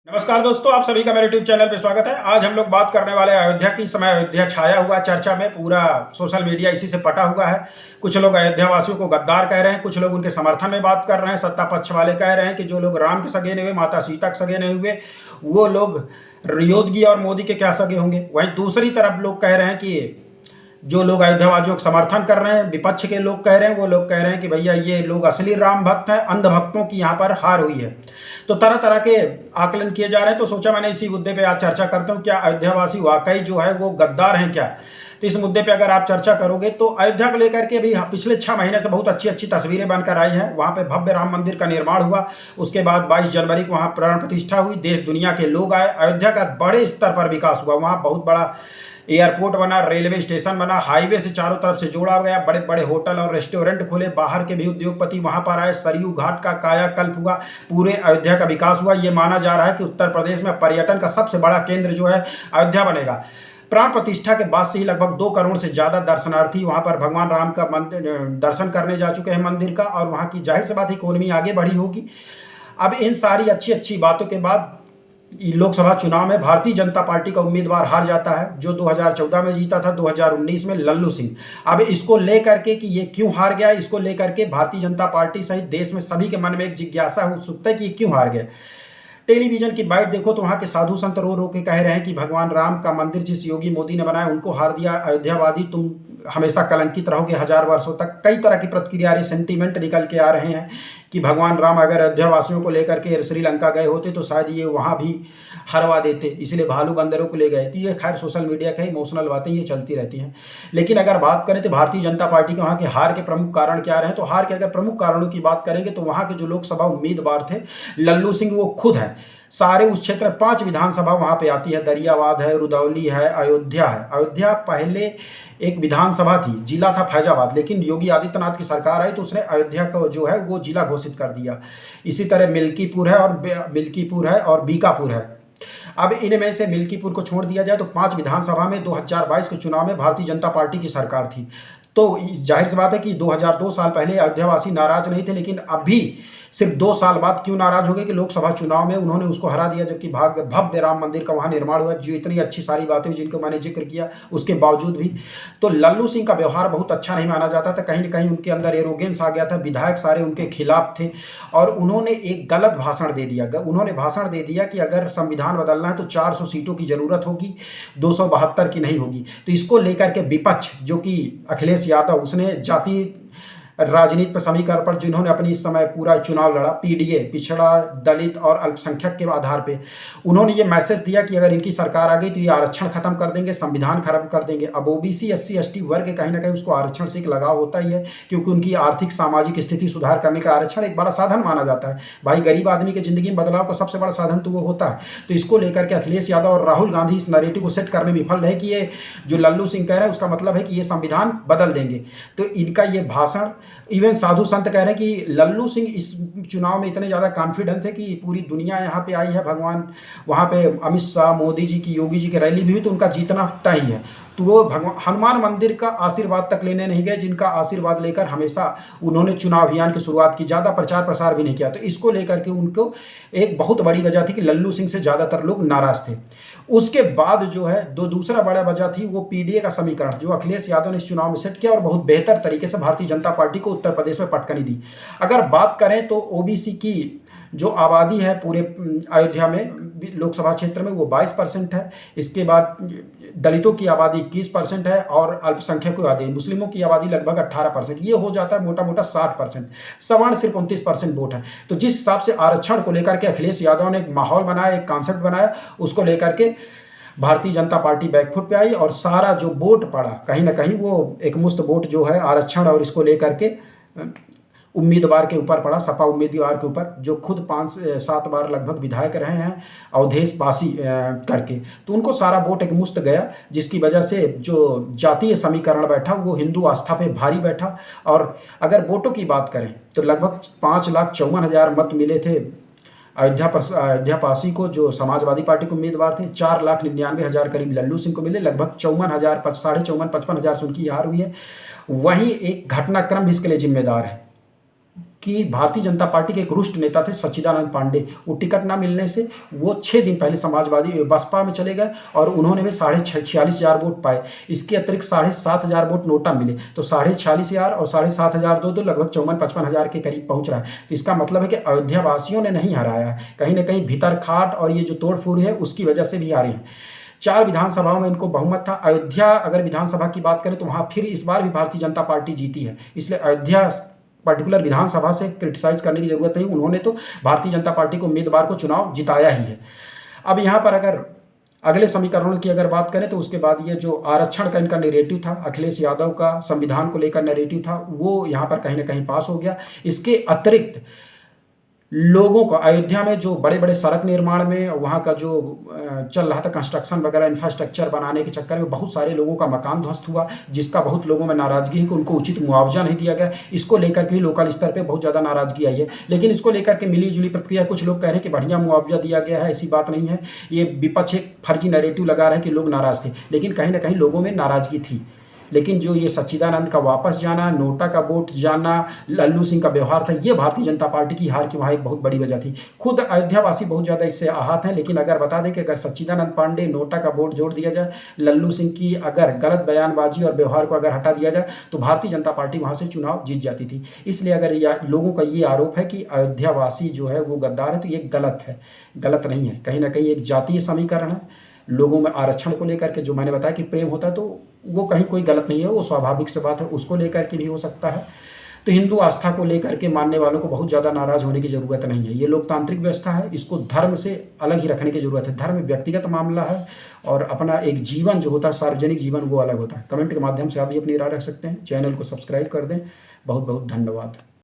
नमस्कार दोस्तों, आप सभी का मेरे यूट्यूब चैनल पे स्वागत है। आज हम लोग बात करने वाले हैं अयोध्या की। समय अयोध्या छाया हुआ चर्चा में, पूरा सोशल मीडिया इसी से पटा हुआ है। कुछ लोग अयोध्या वासियों को गद्दार कह रहे हैं, कुछ लोग उनके समर्थन में बात कर रहे हैं। सत्ता पक्ष वाले कह रहे हैं कि जो लोग राम के सगे नहीं हुए, माता सीता के सगे नहीं हुए, वो लोग योगी और मोदी के क्या सगे होंगे। वहीं दूसरी तरफ लोग कह रहे हैं कि जो लोग अयोध्यावादियों का समर्थन कर रहे हैं, विपक्ष के लोग कह रहे हैं, वो लोग कह रहे हैं कि भैया ये लोग असली राम भक्त हैं, अंध भक्तों की यहाँ पर हार हुई है। तो तरह तरह के आकलन किए जा रहे हैं। तो सोचा मैंने इसी मुद्दे पे आज चर्चा करता हूँ, क्या अयोध्यावासी वाकई जो है वो गद्दार हैं क्या। तो इस मुद्दे पे अगर आप चर्चा करोगे तो अयोध्या को लेकर के भी पिछले 6 महीने से बहुत अच्छी अच्छी तस्वीरें बनकर आई हैं। वहाँ पे भव्य राम मंदिर का निर्माण हुआ, उसके बाद 22 जनवरी को वहाँ प्राण प्रतिष्ठा हुई, देश दुनिया के लोग आए, अयोध्या का बड़े स्तर पर विकास हुआ। वहाँ बहुत बड़ा एयरपोर्ट बना, रेलवे स्टेशन बना, हाईवे से चारों तरफ से जोड़ा गया, बड़े बड़े होटल और रेस्टोरेंट खुले, बाहर के भी उद्योगपति वहां पर आए, सरयू घाट का कायाकल्प हुआ, पूरे अयोध्या का विकास हुआ। ये माना जा रहा है कि उत्तर प्रदेश में पर्यटन का सबसे बड़ा केंद्र जो है अयोध्या बनेगा। प्राण प्रतिष्ठा के बाद से ही लगभग 2 करोड़ से ज़्यादा दर्शनार्थी वहां पर भगवान राम का दर्शन करने जा चुके हैं मंदिर का, और वहाँ की जाहिर सी बात इकोनॉमी आगे बढ़ी होगी। अब इन सारी अच्छी अच्छी बातों के बाद लोकसभा चुनाव में भारतीय जनता पार्टी का उम्मीदवार हार जाता है, जो 2014 में जीता था, 2019 में लल्लू सिंह। अब इसको लेकर के कि ये क्यों हार गया, इसको लेकर के भारतीय जनता पार्टी सहित देश में सभी के मन में एक जिज्ञासा उत्सुकता है कि ये क्यों हार गया। टेलीविजन की बाइट देखो तो वहाँ के साधु संत रो रो के कह रहे हैं कि भगवान राम का मंदिर जिस योगी मोदी ने बनाया उनको हार दिया, अयोध्यावादी तुम हमेशा कलंकित रहोगे 1000 वर्षों तक। कई तरह की प्रतिक्रिया रही, सेंटीमेंट निकल के आ रहे हैं कि भगवान राम अगर अयोध्या वासियों को लेकर के श्रीलंका गए होते तो शायद ये वहाँ भी हरवा देते, इसलिए भालू बंदरों को ले गए। तो ये खैर सोशल मीडिया का इमोशनल बातें ये चलती रहती हैं। लेकिन अगर बात करें तो भारतीय जनता पार्टी के वहाँ के हार के प्रमुख कारण क्या रहे, तो हार के अगर प्रमुख कारणों की बात करेंगे तो वहाँ के जो लोकसभा उम्मीदवार थे लल्लू सिंह, वो खुद हैं। सारे उस क्षेत्र 5 विधानसभा वहाँ पे आती है, दरियावाद है, रुदौली है, अयोध्या है। अयोध्या पहले एक विधानसभा थी, जिला था फैजाबाद, लेकिन योगी आदित्यनाथ की सरकार आई तो उसने अयोध्या को जो है वो जिला घोषित कर दिया। इसी तरह मिल्कीपुर है और बीकापुर है। अब इनमें से मिल्कीपुर को छोड़ दिया जाए तो 5 विधानसभा में 2022 के चुनाव में भारतीय जनता पार्टी की सरकार थी। तो जाहिर सी बात है कि 2002 साल पहले अयोध्यावासी नाराज नहीं थे, लेकिन अभी सिर्फ 2 साल बाद क्यों नाराज हो गए कि लोकसभा चुनाव में उन्होंने उसको हरा दिया, जबकि भव्य राम मंदिर का वहाँ निर्माण हुआ, जो इतनी अच्छी सारी बातें जिनको मैंने जिक्र किया उसके बावजूद भी। तो लल्लू सिंह का व्यवहार बहुत अच्छा नहीं माना जाता था, कहीं ना कहीं उनके अंदर एरोगेंस आ गया था, विधायक सारे उनके खिलाफ थे और उन्होंने एक गलत भाषण दे दिया। उन्होंने भाषण दे दिया कि अगर संविधान बदलना है तो 400 सीटों की जरूरत होगी, 272 की नहीं होगी। तो इसको लेकर के विपक्ष जो कि अखिलेश यादव, उसने जाति राजनीति पर समीकरण पर जिन्होंने अपनी इस समय पूरा चुनाव लड़ा, पीडीए, पिछड़ा, दलित और अल्पसंख्यक के आधार पे, उन्होंने ये मैसेज दिया कि अगर इनकी सरकार आ गई तो ये आरक्षण खत्म कर देंगे, संविधान खत्म कर देंगे। अब ओबीसी, एससी, एसटी वर्ग कहीं ना कहीं उसको आरक्षण से एक लगाव होता ही है, क्योंकि उनकी आर्थिक सामाजिक स्थिति सुधार करने का आरक्षण एक बड़ा साधन माना जाता है। भाई गरीब आदमी की जिंदगी में बदलाव का सबसे बड़ा साधन तो वो होता है। तो इसको लेकर के अखिलेश यादव और राहुल गांधी इस नैरेटिव को सेट करने में विफल रहे कि ये जो लल्लू सिंह कह रहे हैं उसका मतलब है कि ये संविधान बदल देंगे। तो इनका ये भाषण, इवन साधु संत कह रहे हैं कि लल्लू सिंह इस चुनाव में इतने ज़्यादा कॉन्फिडेंट थे कि पूरी दुनिया यहाँ पे आई है, भगवान वहाँ पे अमित शाह, मोदी जी की, योगी जी की रैली भी हुई तो उनका जीतना तय ही है। तो वो भगवान हनुमान मंदिर का आशीर्वाद तक लेने नहीं गए, जिनका आशीर्वाद लेकर हमेशा उन्होंने चुनाव अभियान की शुरुआत की, ज़्यादा प्रचार प्रसार भी नहीं किया। तो इसको लेकर के उनको एक बहुत बड़ी वजह थी कि लल्लू सिंह से ज़्यादातर लोग नाराज थे। उसके बाद जो है दूसरा बड़ा वजह थी वो पीडीए का समीकरण, जो अखिलेश यादव ने इस चुनाव में सेट किया और बहुत बेहतर तरीके से भारतीय जनता पार्टी को उत्तर प्रदेश में पटकनी दी। अगर बात करें तो ओबीसी की जो आबादी है पूरे अयोध्या में लोकसभा क्षेत्र में वो 22% है। इसके बाद दलितों की आबादी 21% है और अल्पसंख्यकों की आबादी, मुस्लिमों की आबादी लगभग 18%। ये हो जाता है मोटा मोटा 60%। सवर्ण सिर्फ 29% वोट है। तो जिस हिसाब से आरक्षण को लेकर के अखिलेश यादव ने एक माहौल बनाया, एक कॉन्सेप्ट बनाया, उसको लेकर के भारतीय जनता पार्टी बैकफुट पे आई और सारा जो वोट पड़ा कहीं ना कहीं वो एक मुश्त वोट जो है आरक्षण और इसको लेकर के उम्मीदवार के ऊपर पड़ा, सपा उम्मीदवार के ऊपर, जो खुद 5-7 बार लगभग विधायक रहे हैं अवधेश पासी करके। तो उनको सारा वोट एक मुश्त गया, जिसकी वजह से जो जातीय समीकरण बैठा वो हिंदू आस्था पे भारी बैठा। और अगर वोटों की बात करें तो लगभग 5,54,000 मत मिले थे अयोध्या पासी को, जो समाजवादी पार्टी के उम्मीदवार थे। 4,99,000 करीब लल्लू सिंह को मिले, लगभग 54,000, 54,000, 55,000 से उनकी हार हुई है। वहीं एक घटनाक्रम भी इसके लिए जिम्मेदार है कि भारतीय जनता पार्टी के एक रुष्ट नेता थे सच्चिदानंद पांडे, वो टिकट ना मिलने से वो 6 दिन पहले समाजवादी बसपा में चले गए और उन्होंने भी 46,500 वोट पाए। इसके अतिरिक्त 7,500 वोट नोटा मिले, तो 46,500 और 7,500 दो लगभग 54-55 के करीब पहुंच रहा है। तो इसका मतलब है कि अयोध्या वासियों ने नहीं हराया है, कहीं ना कहीं भीतर खाट और ये जो तोड़फोड़ है उसकी वजह से भी हारे हैं। 4 विधानसभाओं में इनको बहुमत था। अयोध्या अगर विधानसभा की बात करें तो वहाँ फिर इस बार भी भारतीय जनता पार्टी जीती है, इसलिए अयोध्या पर्टिकुलर विधानसभा से क्रिटिसाइज करने की जरूरत नहीं, उन्होंने तो भारतीय जनता पार्टी को उम्मीदवार को चुनाव जिताया ही है। अब यहाँ पर अगर अगले समीकरणों की अगर बात करें तो उसके बाद ये जो आरक्षण का इनका नैरेटिव था, अखिलेश यादव का संविधान को लेकर नैरेटिव था, वो यहाँ पर कहीं ना कहीं पास हो गया। इसके अतिरिक्त लोगों को अयोध्या में जो बड़े बड़े सड़क निर्माण में वहाँ का जो चल रहा था कंस्ट्रक्शन वगैरह इंफ्रास्ट्रक्चर बनाने के चक्कर में बहुत सारे लोगों का मकान ध्वस्त हुआ, जिसका बहुत लोगों में नाराजगी है कि उनको उचित मुआवजा नहीं दिया गया। इसको लेकर के भी लोकल स्तर पे बहुत ज़्यादा नाराजगी आई है, लेकिन इसको लेकर के मिली जुली प्रतिक्रिया, कुछ लोग कह रहे हैं कि बढ़िया मुआवजा दिया गया है, ऐसी बात नहीं है। ये विपक्ष एक फर्जी नैरेटिव लगा रहा है कि लोग नाराज थे, लेकिन कहीं ना कहीं लोगों में नाराजगी थी। लेकिन जो ये सच्चिदानंद का वापस जाना, नोटा का वोट जाना, लल्लू सिंह का व्यवहार था, ये भारतीय जनता पार्टी की हार की वहाँ एक बहुत बड़ी वजह थी। खुद अयोध्यावासी बहुत ज़्यादा इससे आहत हैं, लेकिन अगर बता दें कि अगर सच्चिदानंद पांडे, नोटा का वोट जोड़ दिया जाए, लल्लू सिंह की अगर गलत बयानबाजी और व्यवहार को अगर हटा दिया जाए तो भारतीय जनता पार्टी वहाँ से चुनाव जीत जाती थी। इसलिए अगर लोगों का ये आरोप है कि अयोध्यावासी जो है वो गद्दार है, तो ये गलत है, गलत नहीं है। कहीं ना कहीं एक जातीय समीकरण है। लोगों में आरक्षण को लेकर के जो मैंने बताया कि प्रेम होता है, तो वो कहीं कोई गलत नहीं है, वो स्वाभाविक से बात है, उसको लेकर के भी हो सकता है। तो हिंदू आस्था को लेकर के मानने वालों को बहुत ज़्यादा नाराज होने की ज़रूरत नहीं है। ये लोकतांत्रिक व्यवस्था है, इसको धर्म से अलग ही रखने की ज़रूरत है। धर्म व्यक्तिगत मामला है और अपना एक जीवन जो होता है, सार्वजनिक जीवन, वो अलग होता है। कमेंट के माध्यम से आप भी अपनी राय रख सकते हैं। चैनल को सब्सक्राइब कर दें। बहुत बहुत धन्यवाद।